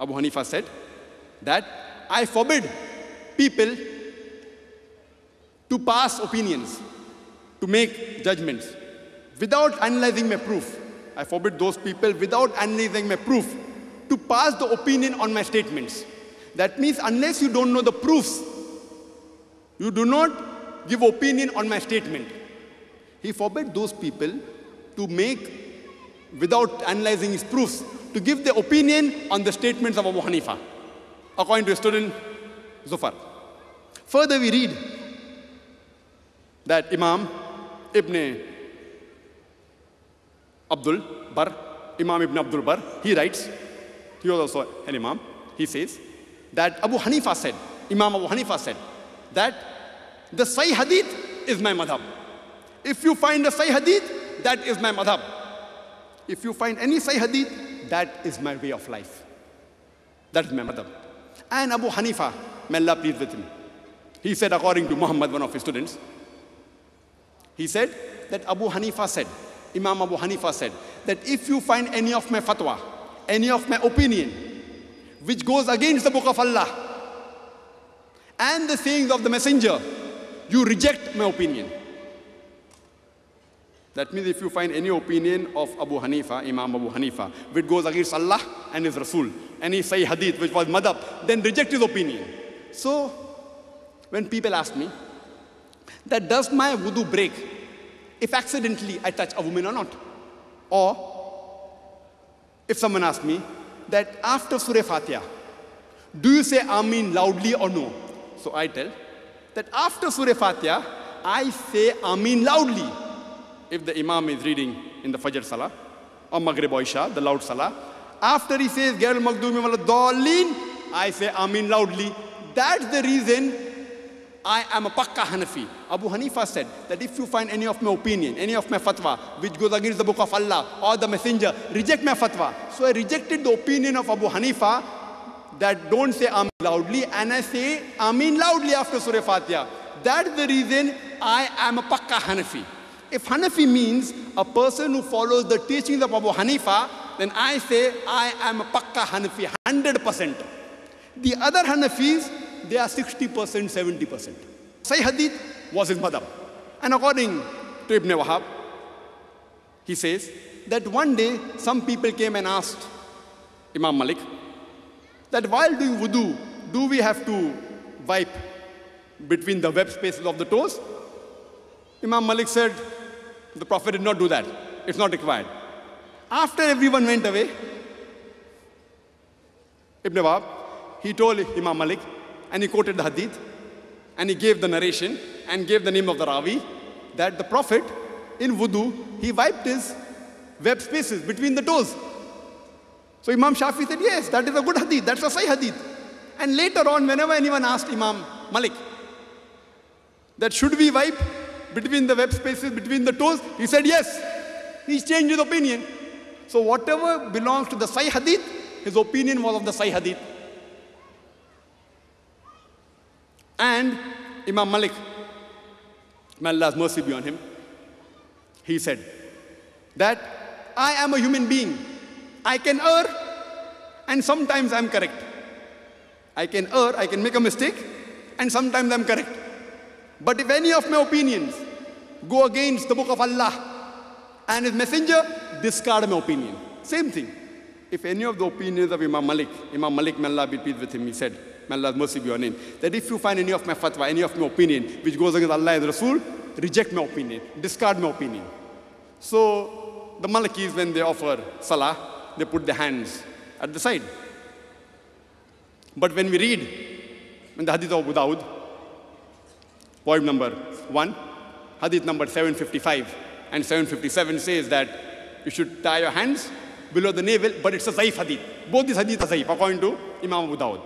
Abu Hanifa said that I forbid people to pass opinions, to make judgments without analyzing my proof. I forbid those people without analyzing my proof to pass the opinion on my statements. That means unless you don't know the proofs, you do not give opinion on my statement. He forbade those people to make, without analyzing his proofs, to give their opinion on the statements of Abu Hanifa, according to his student Zufar. Further we read that Imam Ibn Abdul Bar, Imam Ibn Abdul Bar, he writes, he was also an Imam, he says that Abu Hanifa said, Imam Abu Hanifa said that the Sahih Hadith is my madhab. If you find a Sahih Hadith, that is my madhab. If you find any Sahih Hadith, that is my way of life. That is my madhab. And Abu Hanifa, may Allah please with him, he said, according to Mohamed, one of his students, he said that Abu Hanifa said, Imam Abu Hanifa said, that if you find any of my fatwa, any of my opinion, which goes against the book of Allah and the sayings of the messenger, you reject my opinion. That means if you find any opinion of Abu Hanifa, Imam Abu Hanifa, which goes against Allah and His Rasul, any Sahih Hadith which was madhab, then reject his opinion. So, when people ask me, that does my wudu break if accidentally I touch a woman or not? Or, if someone asks me, that after Surah Fatiha, do you say Ameen loudly or no? So I tell that after Surah Fatiha, I say Ameen loudly. If the Imam is reading in the Fajr Salah, or Maghrib or Isha, the loud Salah, after he says, Gairul Maghdubi wala Dallin, I say Ameen loudly. That's the reason I am a Pakka Hanafi. Abu Hanifa said that if you find any of my opinion, any of my fatwa, which goes against the book of Allah or the messenger, reject my fatwa. So I rejected the opinion of Abu Hanifa that don't say Ameen loudly, and I say Ameen loudly after Surah Fatiha. That's the reason I am a Pakka Hanafi. If Hanafi means a person who follows the teachings of Abu Hanifa, then I say I am a Pakka Hanafi, 100%. The other Hanafis, they are 60%, 70%. Sahih Hadith was his madhab. And according to Ibn Wahab, he says that one day some people came and asked Imam Malik that while doing wudu, do we have to wipe between the web spaces of the toes? Imam Malik said, the Prophet did not do that. It's not required. After everyone went away, Ibn Wahab, he told Imam Malik, and he quoted the hadith, and he gave the narration, and gave the name of the Rawi, that the Prophet, in wudu, he wiped his web spaces between the toes. So Imam Shafi said, yes, that is a good hadith, that's a Sahih hadith. And later on, whenever anyone asked Imam Malik, that should we wipe between the web spaces, between the toes, he said yes. He's changed his opinion. So whatever belongs to the Sahih hadith, his opinion was of the Sahih hadith. And Imam Malik, may Allah's mercy be on him, he said that I am a human being. I can err, and sometimes I'm correct. I can err, I can make a mistake, and sometimes I'm correct. But if any of my opinions go against the book of Allah and His messenger, discard my opinion. Same thing. If any of the opinions of Imam Malik, may Allah be pleased with him, he said, may Allah's mercy be on him, that if you find any of my fatwa, any of my opinion, which goes against Allah and Rasul, reject my opinion, discard my opinion. So the Malikis, when they offer salah, they put their hands at the side. But when we read in the hadith of Abu Dawud, volume number 1, hadith number 755 and 757 says that you should tie your hands below the navel, but it's a Zaif hadith. Both these hadiths are Zaif, according to Imam Abu Dawud.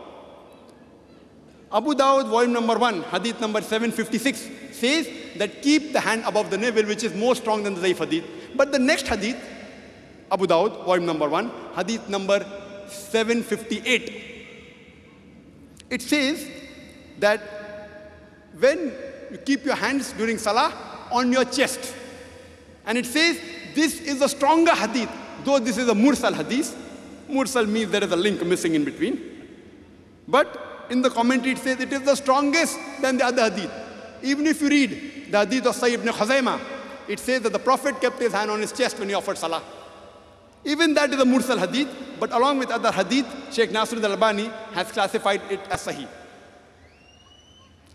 Abu Dawud, volume number 1, hadith number 756, says that keep the hand above the navel, which is more strong than the Zaif hadith. But the next hadith, Abu Dawud, volume number 1, hadith number 758, it says that when you keep your hands during salah on your chest, and it says this is a stronger hadith, though this is a mursal hadith, Mursal means there is a link missing in between. But in the commentary it says it is the strongest than the other hadith. Even if you read the hadith of Sayyid ibn Khuzaimah, it says that the Prophet kept his hand on his chest when he offered salah. Even that is a mursal hadith, but along with other hadith, Sheikh Nasruddin al-Albani has classified it as sahih.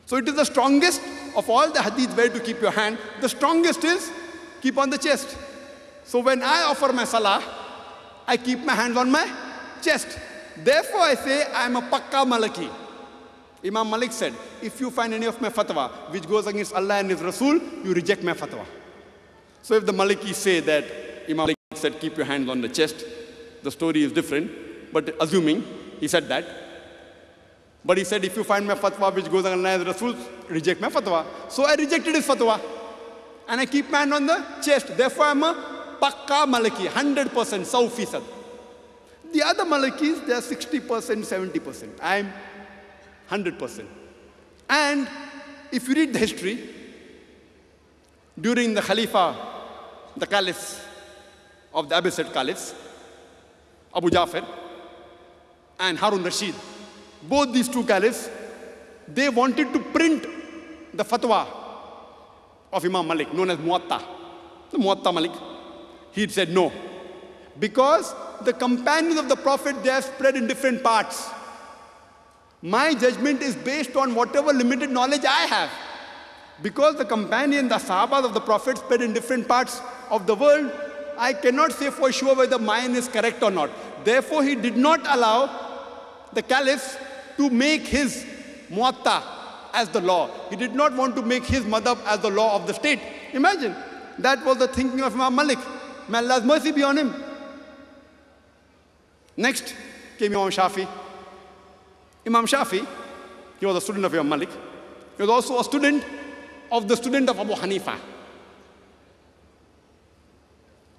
So it is the strongest of all the hadith where to keep your hand. The strongest is keep on the chest. So when I offer my salah, I keep my hands on my chest. Therefore I say I am a pakka Maliki. Imam Malik said, if you find any of my fatwa which goes against Allah and His Rasul, you reject my fatwa. So if the Malikis say that Imam Malik said keep your hands on the chest, the story is different, but assuming he said that. But he said if you find my fatwa which goes against Allah and His Rasul, reject my fatwa. So I rejected his fatwa and I keep my hand on the chest. Therefore I am a Pakka Maliki, 100%, 100%. The other Malikis, they are 60%, 70%. I am 100%. And if you read the history, during the Khalifa, the Caliphs of the Abbasid Caliphs, Abu Jafar and Harun Rashid, both these two Caliphs, they wanted to print the fatwa of Imam Malik, known as Muwatta, the Muwatta Malik. He said no, because the companions of the Prophet, they are spread in different parts. My judgment is based on whatever limited knowledge I have. Because the companions, the Sahabas of the Prophet spread in different parts of the world, I cannot say for sure whether mine is correct or not. Therefore, he did not allow the caliphs to make his Muwatta as the law. He did not want to make his madhab as the law of the state. Imagine, that was the thinking of Imam Malik. May Allah's mercy be on him. Next came Imam Shafi. Imam Shafi, he was a student of Imam Malik. He was also a student of the student of Abu Hanifa.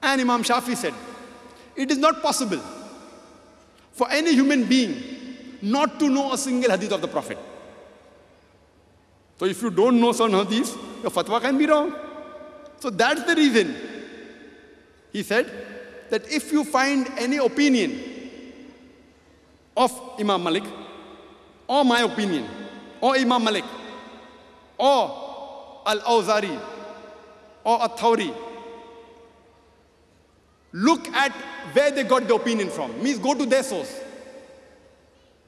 And Imam Shafi said, it is not possible for any human being not to know a single hadith of the Prophet. So if you don't know some hadiths, your fatwa can be wrong. So that's the reason. He said that if you find any opinion of Imam Malik, or my opinion, or Imam Malik, or Al-Awzari, or Atheists, look at where they got the opinion from. Means go to their source.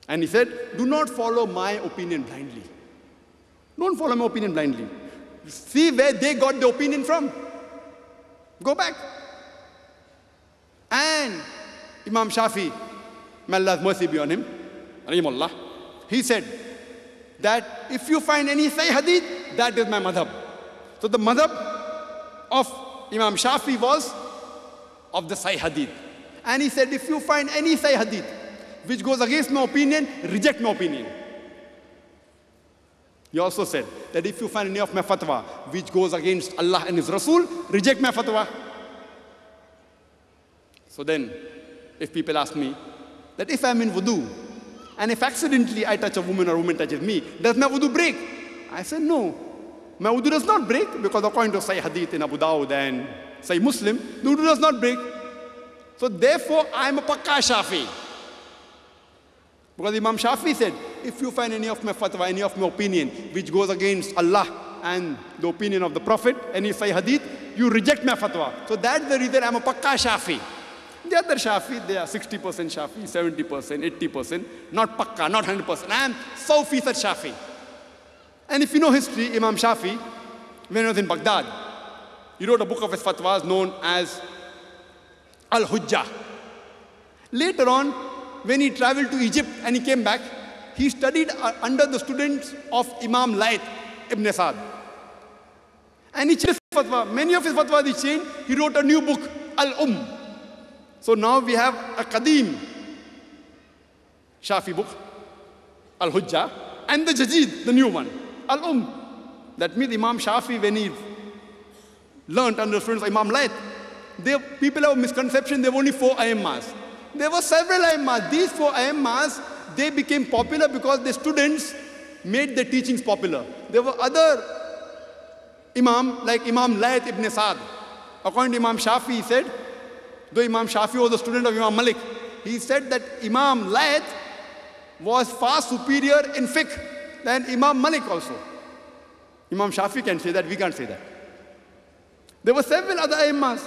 And he said, do not follow my opinion blindly. Don't follow my opinion blindly. See where they got the opinion from. Go back. And Imam Shafi, may Allah's mercy be on him, rahimahullah, he said that if you find any Sahih hadith, that is my madhab. So the madhab of Imam Shafi was of the Sahih hadith. And he said, if you find any Sahih hadith which goes against my opinion, reject my opinion. He also said that if you find any of my fatwa which goes against Allah and His Rasul, reject my fatwa. So then, if people ask me that if I'm in wudu, and if accidentally I touch a woman or a woman touches me, does my wudu break? I said, no. My wudu does not break, because according to Sahih Hadith in Abu Dawud and Sahih Muslim, the wudu does not break. So therefore, I am a Pakka Shafi. Because Imam Shafi said, if you find any of my fatwa, any of my opinion, which goes against Allah and the opinion of the Prophet, any Sahih Hadith, you reject my fatwa. So that's the reason I am a Pakka Shafi. The other Shafi, they are 60% Shafi, 70%, 80%, not Pakka, not 100%. I am 100% Shafi. And if you know history, Imam Shafi, when he was in Baghdad, he wrote a book of his fatwas known as Al-Hujjah. Later on, when he traveled to Egypt and he came back, he studied under the students of Imam Layth ibn Sa'd. And he changed his fatwa. Many of his fatwas he changed. He wrote a new book, Al-Umm. So now we have a Qadim Shafi book, Al-Hujjah, and the Jadid, the new one, Al-Umm. That means Imam Shafi, when he learned under the students of Imam Layth, people have a misconception, there were only 4 Aimmas. There were several Aimmas. These 4 Aimmas, they became popular because the students made their teachings popular. There were other Imam, like Imam Layth ibn Sa'd. According to Imam Shafi, he said, though Imam Shafi was a student of Imam Malik, he said that Imam Layth was far superior in fiqh than Imam Malik also. Imam Shafi can say that, we can't say that. There were several other Imams.